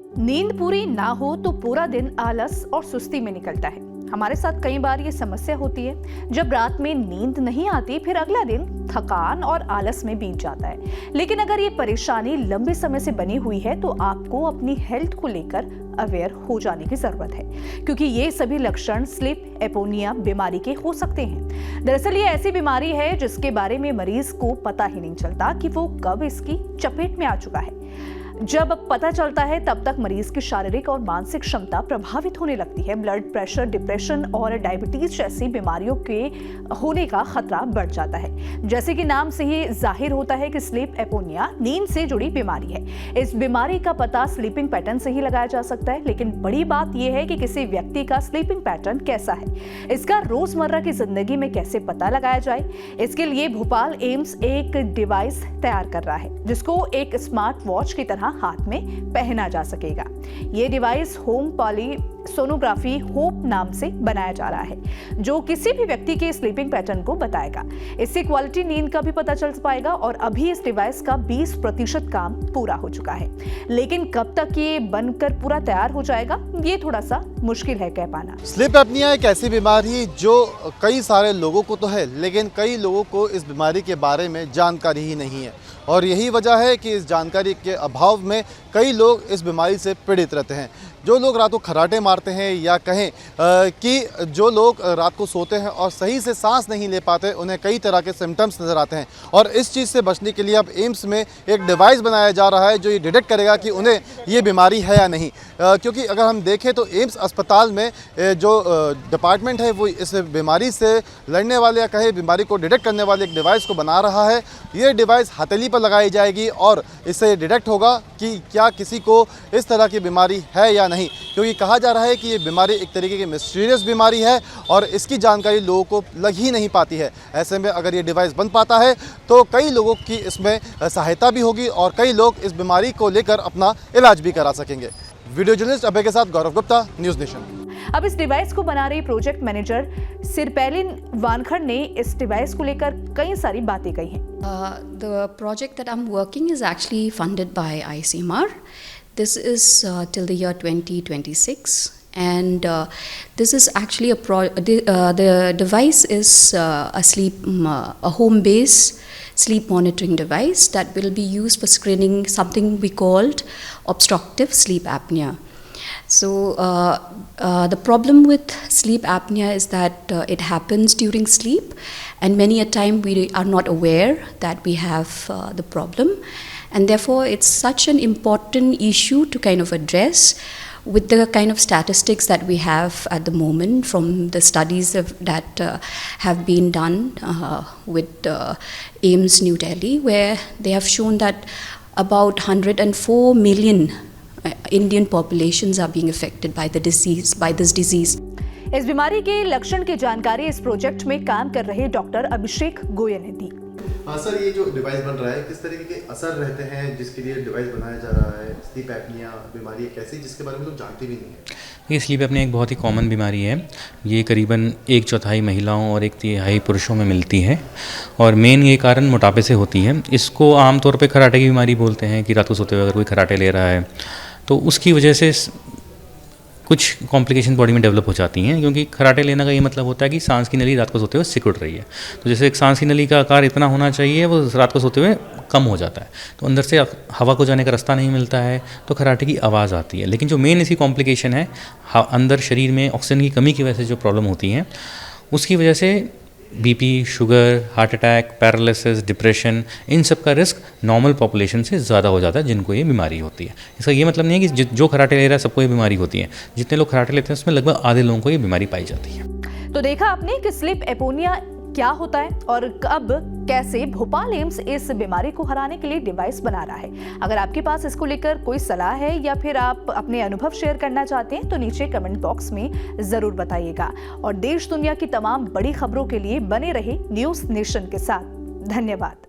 नींद पूरी ना हो तो पूरा दिन आलस और सुस्ती में निकलता है। हमारे साथ कई बार ये समस्या होती है। जब रात में नींद नहीं आती, फिर अगला दिन थकान और आलस में बीत जाता है। लेकिन अगर ये परेशानी लंबे समय से बनी हुई है तो आपको अपनी हेल्थ को लेकर अवेयर हो जाने की जरूरत है, क्योंकि ये सभी लक्षण स्लीप एपोनिया बीमारी के हो सकते हैं। दरअसल ये ऐसी बीमारी है जिसके बारे में मरीज को पता ही नहीं चलता कि वो कब इसकी चपेट में आ चुका है। जब पता चलता है तब तक मरीज की शारीरिक और मानसिक क्षमता प्रभावित होने लगती है। ब्लड प्रेशर, डिप्रेशन और डायबिटीज जैसी बीमारियों के होने का खतरा बढ़ जाता है। जैसे कि नाम से ही जाहिर होता है कि स्लीप एपोनिया नींद से जुड़ी बीमारी है। इस बीमारी का पता स्लीपिंग पैटर्न से ही लगाया जा सकता है, लेकिन बड़ी बात यह है कि किसी व्यक्ति का स्लीपिंग पैटर्न कैसा है, इसका रोजमर्रा की जिंदगी में कैसे पता लगाया जाए। इसके लिए भोपाल एम्स एक डिवाइस तैयार कर रहा है, जिसको एक स्मार्ट वॉच की तरह हाथ में पहना जा सकेगा। ये device home poly sonography hope नाम से बनाया जा रहा है, जो किसी भी व्यक्ति के स्लीपिंग पैटर्न को बताएगा। इससे क्वालिटी नींद का भी पता चल पाएगा। और अभी इस डिवाइस का 20% काम पूरा हो चुका है, लेकिन कब तक ये बनकर पूरा तैयार हो जाएगा, ये थोड़ा सा मुश्किल है कह पाना। स्लीप एपनिया एक ऐसी बीमारी जो कई सारे लोगों को तो है, लेकिन कई लोगों को इस बीमारी के बारे में जानकारी ही नहीं है। और यही वजह है कि इस जानकारी के अभाव में कई लोग इस बीमारी से पीड़ित रहते हैं। जो लोग रात को खर्राटे मारते हैं, या कहें कि जो लोग रात को सोते हैं और सही से सांस नहीं ले पाते, उन्हें कई तरह के सिम्टम्स नज़र आते हैं। और इस चीज़ से बचने के लिए अब एम्स में एक डिवाइस बनाया जा रहा है जो ये डिटेक्ट करेगा कि उन्हें ये बीमारी है या नहीं। क्योंकि अगर हम देखें तो एम्स अस्पताल में जो डिपार्टमेंट है वो इस बीमारी से लड़ने वाले, या कहें बीमारी को डिटेक्ट करने वाले एक डिवाइस को बना रहा है। ये डिवाइस हथेली पर लगाई जाएगी और इससे डिटेक्ट होगा कि क्या किसी को इस तरह की बीमारी है या नहीं। क्योंकि कहा जा रहा है कि ये बीमारी एक तरीके की मिस्टीरियस बीमारी है और इसकी जानकारी लोगों को लग ही नहीं पाती है। ऐसे में अगर ये डिवाइस बन पाता है तो कई लोगों की इसमें सहायता भी होगी और कई लोग इस बीमारी को लेकर अपना इलाज भी करा सकेंगे। वीडियो जर्नलिस्ट अभय के साथ गौरव गुप्ता, न्यूज़ नेशन। अब इस डिवाइस को बना रही प्रोजेक्ट मैनेजर सिरपैलिन वानखड़ ने इस डिवाइस को लेकर कई सारी बातें कही हैं। The project that I'm working is actually funded by ICMR. This is till the year 2026, and this is actually the device is a home-based sleep monitoring device that will be used for screening something we called obstructive sleep apnea. So the problem with sleep apnea is that it happens during sleep, and many a time we are not aware that we have the problem, and therefore it's such an important issue to kind of address with the kind of statistics that we have at the moment from the studies that have been done with AIIMS New Delhi, where they have shown that about 104 million Indian populations are being affected by this disease. इस बीमारी के लक्षण की जानकारी इस project में काम कर रहे डॉक्टर अभिषेक गोयल ने दी। सर, ये जो डिवाइस बन रहा है, किस तरीके के असर रहते हैं जिसके लिए डिवाइस बनाया जा रहा है? स्लीप एपनिया बीमारी एक ऐसी जिसके बारे में लोग जानते भी नहीं है। ये स्लीप एपनिया एक बहुत ही कॉमन बीमारी है। ये करीबन 1/4 महिलाओं और 1/3 पुरुषों में मिलती है, और मेन ये कारण मोटापे से होती है। इसको आमतौर पे खर्राटे की बीमारी बोलते हैं कि रात को सोते हुए अगर कोई खर्राटे ले रहा है तो उसकी वजह से कुछ कॉम्प्लिकेशन बॉडी में डेवलप हो जाती हैं, क्योंकि खर्राटे लेने का ये मतलब होता है कि सांस की नली रात को सोते हुए सिकुड़ रही है। तो जैसे एक सांस की नली का आकार इतना होना चाहिए, वो रात को सोते हुए कम हो जाता है, तो अंदर से हवा को जाने का रास्ता नहीं मिलता है, तो खर्राटे की आवाज़ आती है। लेकिन जो मेन इसकी कॉम्प्लिकेशन है, अंदर शरीर में ऑक्सीजन की कमी की वजह से जो प्रॉब्लम होती है, उसकी वजह से BP, sugar, heart attack, paralysis, depression, इन सब का रिस्क नॉर्मल पॉपुलेशन से ज़्यादा हो जाता है जिनको ये बीमारी होती है। इसका ये मतलब नहीं है कि जो खर्राटे ले रहा है सबको ये बीमारी होती है। जितने लोग खर्राटे लेते हैं उसमें लगभग आधे लोगों को ये बीमारी पाई जाती है। तो देखा आपने कि स्लीप एपोनिया क्या होता है और कब कैसे भोपाल एम्स इस बीमारी को हराने के लिए डिवाइस बना रहा है। अगर आपके पास इसको लेकर कोई सलाह है या फिर आप अपने अनुभव शेयर करना चाहते हैं तो नीचे कमेंट बॉक्स में जरूर बताइएगा। और देश दुनिया की तमाम बड़ी खबरों के लिए बने रहे न्यूज़ नेशन के साथ। धन्यवाद।